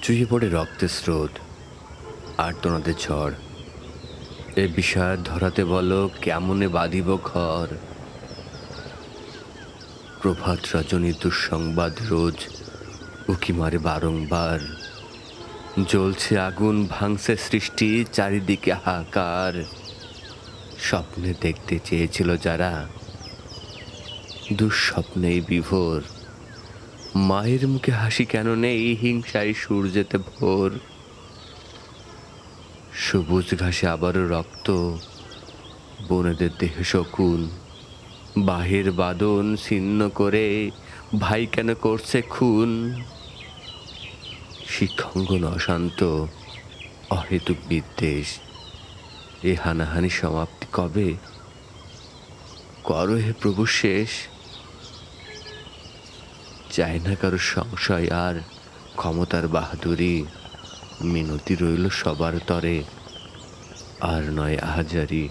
চুইয়ে পড়ে রক্তের স্রোত, আর্তনাদের ঝড়। এ বিষাদ ধরাতে বলো কেমনে বাঁধিব ঘর। প্রভাত রজনী দুঃসংবাদ রোজ উকি মারে বারংবার। জ্বলছে আগুন, ভাঙছে সৃষ্টি, চারিদিকে হাহাকার। স্বপ্নে দেখতে চেয়েছিল যারা, দুঃস্বপ্নেই বিভোর। মায়ের মুখে হাসি কেন নেই, হিংসায় সূর্যেতে ভোর। সবুজ ঘাসে আবারও রক্ত, বনেদের দেহে শকুন। বাহির বাদন ছিন্ন করে ভাই কেন করছে খুন। শিক্ষাঙ্গন অশান্ত, অহেতুক বিদ্বেষ। এ হানাহানি সমাপ্তি কবে? করো হে প্রভু শেষ। চায় না কারো সংশয় আর ক্ষমতার বাহাদুরি। মিনতি রইল সবার তরে, আর নয় আহাজারি।